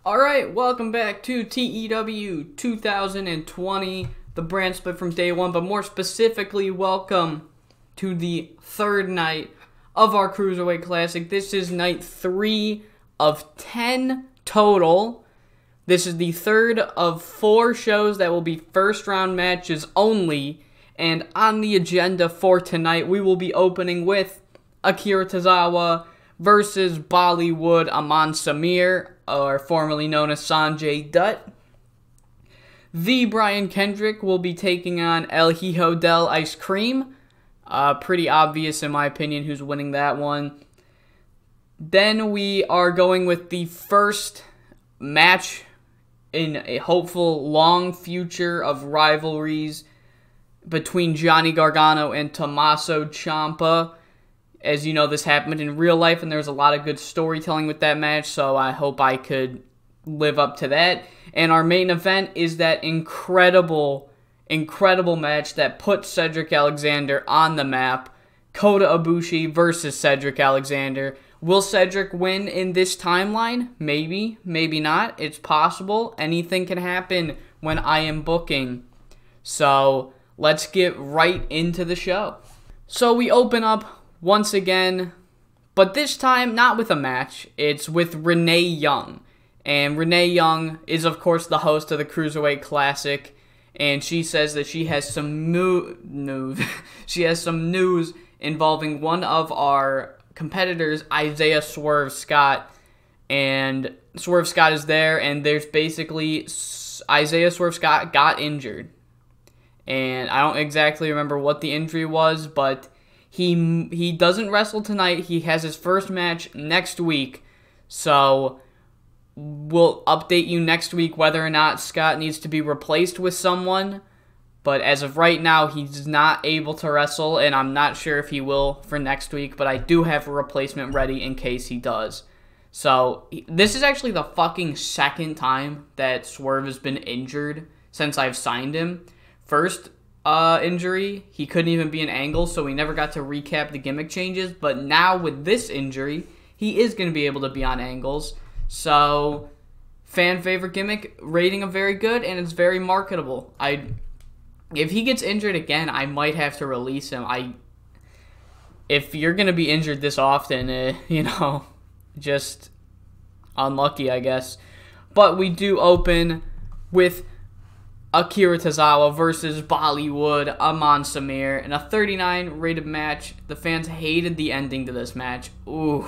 Alright, welcome back to TEW 2020, the brand split from day one, but more specifically, welcome to the third night of our Cruiserweight Classic. This is night 3 of 10 total. This is the third of 4 shows that will be first round matches only, and on the agenda for tonight, we will be opening with Akira Tozawa versus Bollywood Amaan Samir, or formerly known as Sanjay Dutt. The Brian Kendrick will be taking on El Hijo del Ice Cream. Pretty obvious in my opinion who's winning that one. Then we are going with the first match in a hopeful long future of rivalries between Johnny Gargano and Tommaso Ciampa. As you know, this happened in real life, and there was a lot of good storytelling with that match, so I hope I could live up to that. And our main event is that incredible match that put Cedric Alexander on the map. Kota Ibushi versus Cedric Alexander. Will Cedric win in this timeline? Maybe, maybe not. It's possible. Anything can happen when I am booking. So, let's get right into the show. So, we open up once again, but this time not with a match. It's with Renee Young. And Renee Young is, of course, the host of the Cruiserweight Classic. And she says that she has some news. She has some news involving one of our competitors, Isaiah Swerve Scott. And Swerve Scott is there, and there's basically Isaiah Swerve Scott got injured. And I don't exactly remember what the injury was, but he doesn't wrestle tonight. He has his first match next week. So we'll update you next week whether or not Scott needs to be replaced with someone. But as of right now, he's not able to wrestle, and I'm not sure if he will for next week. But I do have a replacement ready in case he does. So this is actually the fucking second time that Swerve has been injured since I've signed him. First injury, he couldn't even be an angle, so we never got to recap the gimmick changes. But now with this injury, he is going to be able to be on angles. So, fan favorite gimmick, rating of very good, and it's very marketable. If he gets injured again, I might have to release him. If you're going to be injured this often, just unlucky, I guess. But we do open with Akira Tozawa versus Bollywood Amaan Samir in a 39 rated match. The fans hated the ending to this match. Ooh.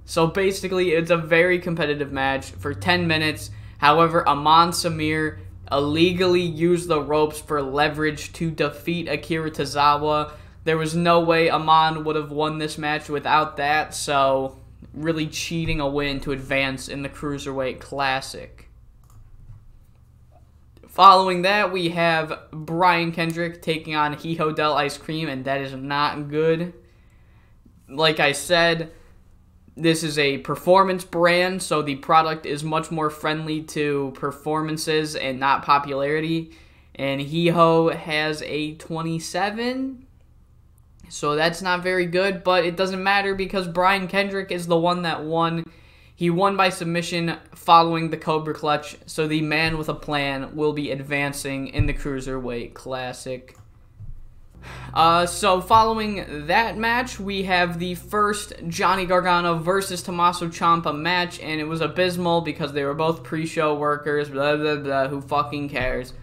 So basically, it's a very competitive match for 10 minutes. However, Amaan Samir illegally used the ropes for leverage to defeat Akira Tozawa. There was no way Amaan would have won this match without that, so really cheating a win to advance in the Cruiserweight Classic. Following that, we have Brian Kendrick taking on Hijo del Ice Cream, and that is not good. Like I said, this is a performance brand, so the product is much more friendly to performances and not popularity. And Hijo has a 27, so that's not very good, but it doesn't matter because Brian Kendrick is the one that won. He won by submission following the Cobra Clutch, so the man with a plan will be advancing in the Cruiserweight Classic. So following that match, we have the first Johnny Gargano versus Tommaso Ciampa match, and it was abysmal because they were both pre-show workers, blah, blah, blah, who fucking cares.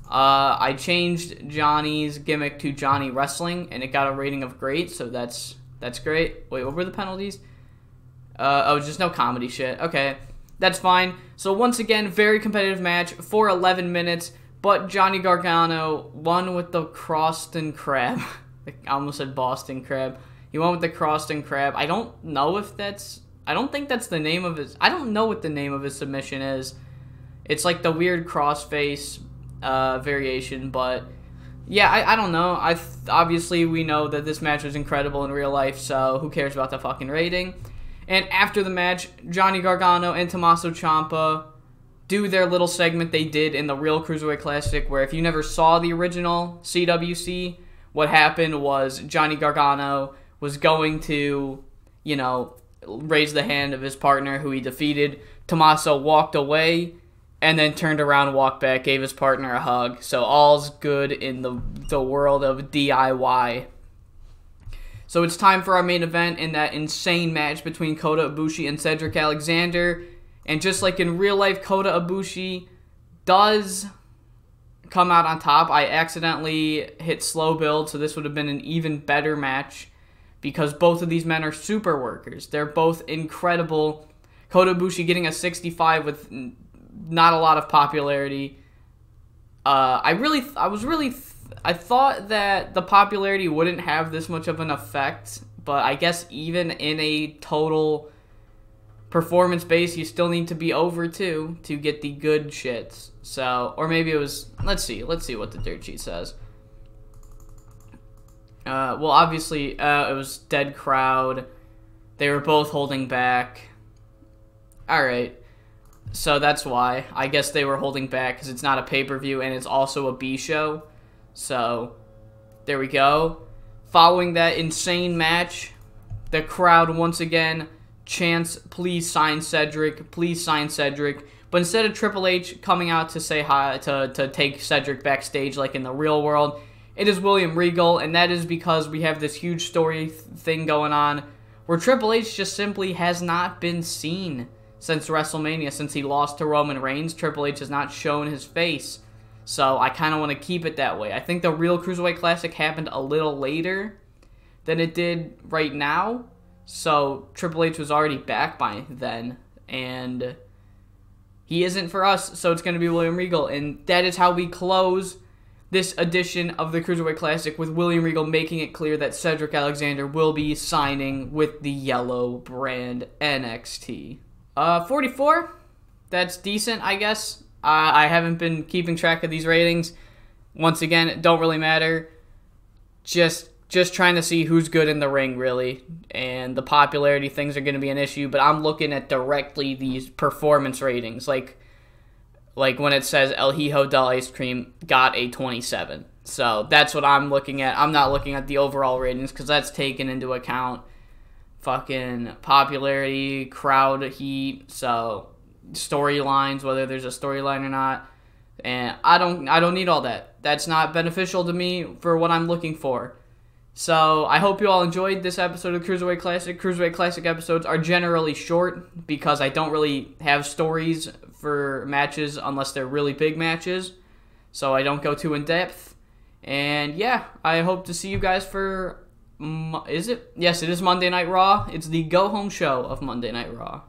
I changed Johnny's gimmick to Johnny Wrestling, and it got a rating of great, so that's great. Wait, what were the penalties? Just no comedy shit. Okay, that's fine. So once again, very competitive match for 11 minutes, but Johnny Gargano won with the Croston Crab. I almost said Boston Crab. He won with the Croston Crab. I don't know if that's... I don't think that's the name of his... I don't know what the name of his submission is. It's like the weird crossface variation, but... Yeah, I don't know. Obviously, we know that this match was incredible in real life, so who cares about the fucking rating? And after the match, Johnny Gargano and Tommaso Ciampa do their little segment they did in the real Cruiserweight Classic, where if you never saw the original CWC, what happened was Johnny Gargano was going to, raised the hand of his partner who he defeated. Tommaso walked away and then turned around, walked back, gave his partner a hug. So all's good in the world of DIY. So it's time for our main event in that insane match between Kota Ibushi and Cedric Alexander. And just like in real life, Kota Ibushi does come out on top. I accidentally hit slow build, so this would have been an even better match because both of these men are super workers. They're both incredible. Kota Ibushi getting a 65 with not a lot of popularity. I thought that the popularity wouldn't have this much of an effect, but I guess even in a total performance base, you still need to be over 2 to get the good shits. So, or maybe it was, let's see what the dirt sheet says. Well, obviously, it was dead crowd. They were both holding back. Alright. So that's why. I guess they were holding back because it's not a pay-per-view and it's also a B show. So, there we go. Following that insane match, the crowd once again chants, please sign Cedric, please sign Cedric. But instead of Triple H coming out to say hi, to take Cedric backstage like in the real world, it is William Regal, and that is because we have this huge story thing going on where Triple H just simply has not been seen since WrestleMania. Since he lost to Roman Reigns, Triple H has not shown his face. So I kind of want to keep it that way. I think the real Cruiserweight Classic happened a little later than it did right now. So Triple H was already back by then. And he isn't for us, so it's going to be William Regal. And that is how we close this edition of the Cruiserweight Classic, with William Regal making it clear that Cedric Alexander will be signing with the yellow brand NXT. 44? That's decent, I guess. I haven't been keeping track of these ratings. Once again, it don't really matter. Just trying to see who's good in the ring, really. And the popularity things are going to be an issue, but I'm looking at directly these performance ratings. Like when it says El Hijo del Ice Cream got a 27. So that's what I'm looking at. I'm not looking at the overall ratings because that's taken into account fucking popularity, crowd heat, so storylines, whether there's a storyline or not. And I don't need all that. That's not beneficial to me for what I'm looking for. So I hope you all enjoyed this episode of Cruiserweight Classic. Cruiserweight Classic episodes are generally short because I don't really have stories for matches unless they're really big matches. So I don't go too in depth. And yeah, I hope to see you guys for, is it? Yes, it is Monday Night Raw. It's the go-home show of Monday Night Raw.